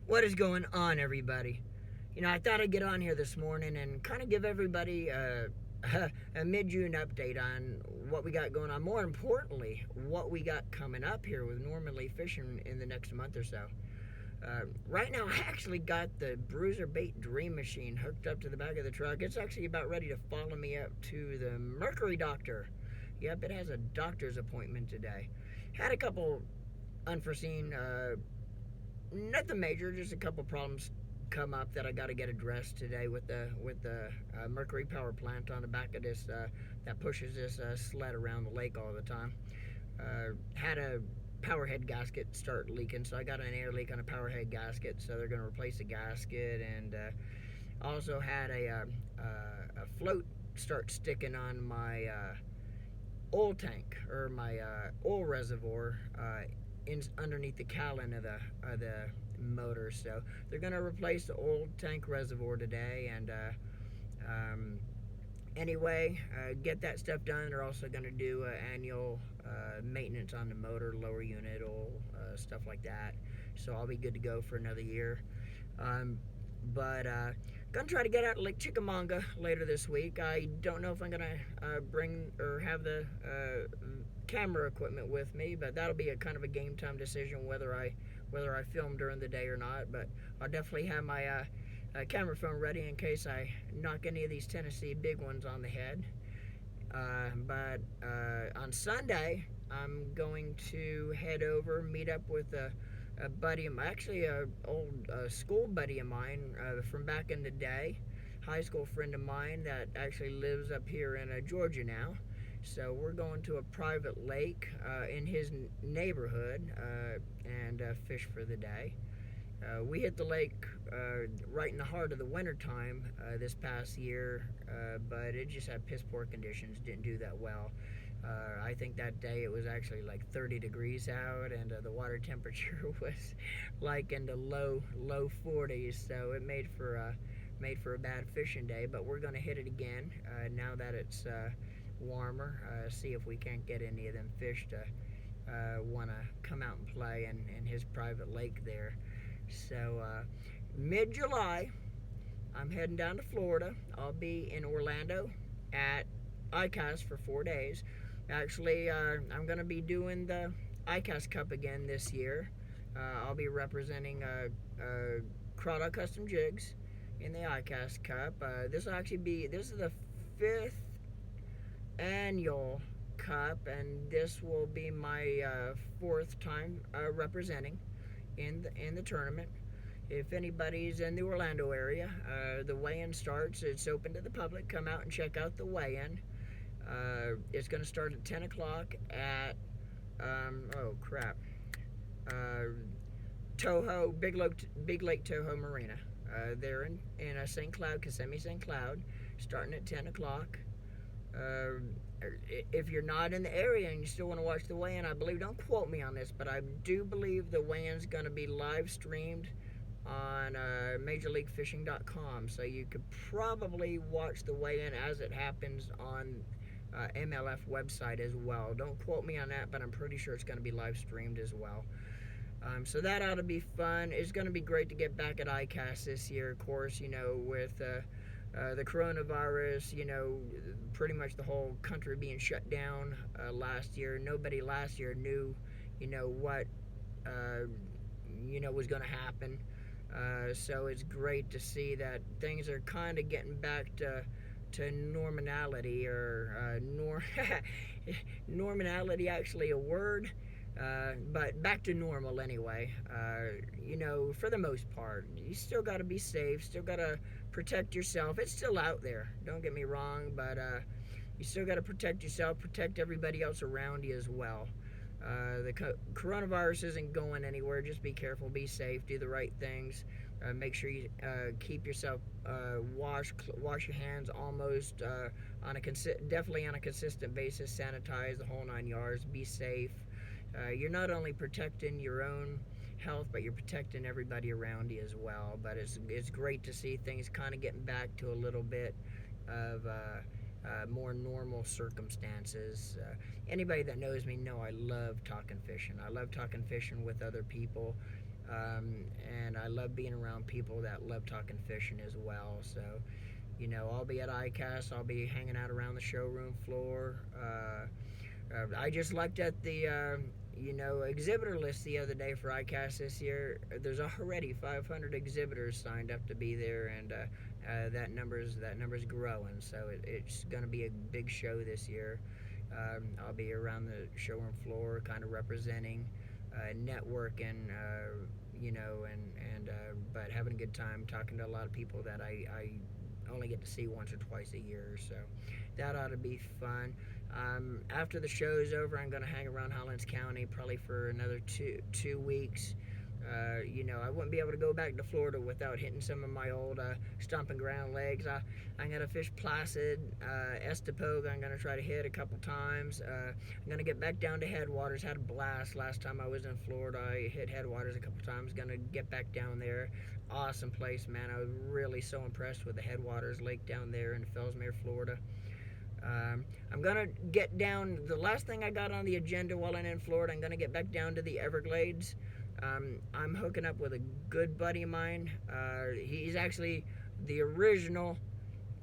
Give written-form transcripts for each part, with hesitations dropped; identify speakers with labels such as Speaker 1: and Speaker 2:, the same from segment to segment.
Speaker 1: What is going on, everybody? I thought I'd get on here this morning and kind of give everybody a mid-June update on what we got going on. More importantly, what we got coming up here with Normandy Fishing in the next month or so. Right now, I actually got the Bruiser Bait Dream Machine hooked up to the back of the truck. It's actually about ready to follow me up to the Mercury doctor. Yep, it has a doctor's appointment today. Had a couple unforeseen nothing major, just a couple problems come up that I got to get addressed today with the Mercury power plant on the back of this that pushes this sled around the lake all the time. Had a power head gasket start leaking, so I got an air leak on a power head gasket, so they're going to replace the gasket, and also had a float start sticking on my oil tank, or my oil reservoir, underneath the cowling of the motor. So they're going to replace the oil tank reservoir today, and anyway, get that stuff done. They're also going to do annual maintenance on the motor, lower unit oil, stuff like that. So I'll be good to go for another year. But gonna try to get out to Lake Chickamauga later this week. I don't know if I'm gonna bring or have the camera equipment with me, but that'll be a kind of a game time decision whether I film during the day or not. But I'll definitely have my camera phone ready in case I knock any of these Tennessee big ones on the head. But on Sunday, I'm going to head over, meet up with a buddy of mine, actually a old school buddy of mine from back in the day, high school friend of mine that actually lives up here in Georgia now. So we're going to a private lake in his neighborhood and fish for the day. We hit the lake right in the heart of the wintertime this past year, but it just had piss poor conditions, didn't do that well. I think that day it was actually like 30 degrees out, and the water temperature was like in the low 40s, so it made for a bad fishing day. But we're going to hit it again now that it's warmer. See if we can't get any of them fish to want to come out and play in his private lake there. So mid-July, I'm heading down to Florida. I'll be in Orlando at Icast for 4 days. Actually, I'm going to be doing the Icast Cup again this year. I'll be representing Crawdad Custom Jigs in the Icast Cup. This is the 5th annual cup, and this will be my 4th time representing in the tournament. If anybody's in the Orlando area, the weigh-in starts. It's open to the public. Come out and check out the weigh-in. It's going to start at 10 o'clock at Toho, Big Lake Toho Marina. They're in St. Cloud, Kissimmee, St. Cloud, starting at 10 o'clock. If you're not in the area and you still want to watch the weigh-in, I believe, don't quote me on this, but I do believe the weigh-in's going to be live streamed on MajorLeagueFishing.com, so you could probably watch the weigh-in as it happens on MLF website as well. Don't quote me on that, but I'm pretty sure it's going to be live streamed as well. So that ought to be fun. It's going to be great to get back at Icast this year, of course, with the coronavirus, pretty much the whole country being shut down last year. Nobody last year knew, what, was going to happen. So it's great to see that things are kind of getting back to normality, or normality, actually a word, but back to normal anyway. For the most part, you still got to be safe, still got to protect yourself. It's still out there, don't get me wrong, but you still got to protect yourself, protect everybody else around you as well. The coronavirus isn't going anywhere. Just be careful, be safe, do the right things. Make sure you keep yourself wash your hands almost definitely on a consistent basis. Sanitize the whole 9 yards. Be safe. You're not only protecting your own health, but you're protecting everybody around you as well. But it's great to see things kind of getting back to a little bit of more normal circumstances. Anybody that knows me know I love talking fishing. I love talking fishing with other people, and and I love being around people that love talking fishing as well. So, I'll be at Icast. I'll be hanging out around the showroom floor. I just looked at the exhibitor list the other day for Icast this year. There's already 500 exhibitors signed up to be there, and that number's growing. So it's going to be a big show this year. I'll be around the showroom floor, kind of representing, networking, but having a good time, talking to a lot of people that I only get to see once or twice a year. So that ought to be fun. After the show's over, I'm going to hang around Hollins County probably for another two weeks. I wouldn't be able to go back to Florida without hitting some of my old stomping ground legs. I'm going to fish Placid, Estepogue. I'm going to try to hit a couple times. I'm going to get back down to Headwaters. Had a blast last time I was in Florida. I hit Headwaters a couple times. Going to get back down there. Awesome place, man. I was really so impressed with the Headwaters Lake down there in Fellsmere, Florida. I'm going to get down, the last thing I got on the agenda while I'm in Florida, I'm going to get back down to the Everglades. I'm hooking up with a good buddy of mine. He's actually the original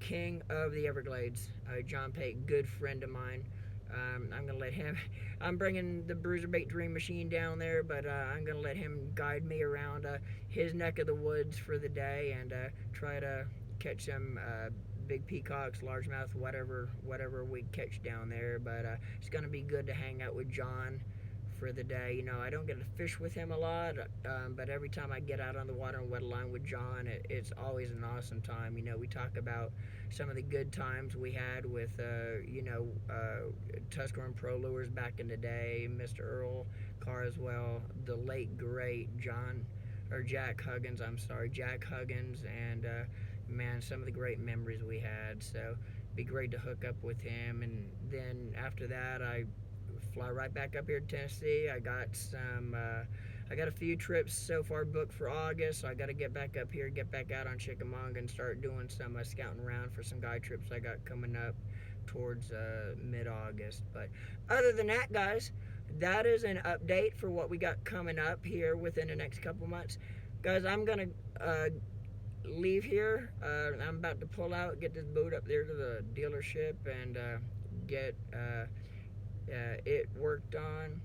Speaker 1: king of the Everglades, John Pate, good friend of mine. I'm going to let him, I'm bringing the Bruiserbait Dream Machine down there, but I'm going to let him guide me around his neck of the woods for the day and try to catch some big peacocks, largemouth, whatever we catch down there. But it's going to be good to hang out with John for the day. I don't get to fish with him a lot, but every time I get out on the water and wet a line with John, it's always an awesome time. We talk about some of the good times we had with, Tuscarora Pro Lures back in the day, Mr. Earl Carswell, the late great Jack Huggins, and man, some of the great memories we had. So it'd be great to hook up with him. And then after that, I fly right back up here to Tennessee. I got a few trips so far booked for August, so I got to get back up here, get back out on Chickamauga, and start doing some scouting around for some guide trips I got coming up towards mid-August. But other than that, guys, that is an update for what we got coming up here within the next couple months. Guys, I'm gonna leave here. I'm about to pull out, get this boat up there to the dealership, and get it worked on.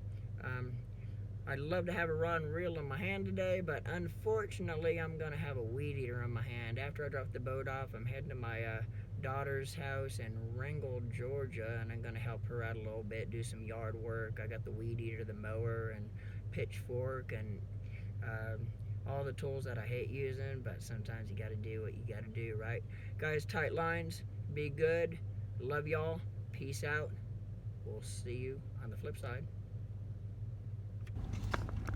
Speaker 1: I'd love to have a rod and reel in my hand today, but unfortunately I'm going to have a weed eater in my hand. After I drop the boat off, I'm heading to my daughter's house in Ringgold, Georgia, and I'm going to help her out a little bit, do some yard work. I got the weed eater, the mower, and pitchfork, and all the tools that I hate using, but sometimes you got to do what you got to do, right? Guys, tight lines, be good, love y'all, peace out. We'll see you on the flip side.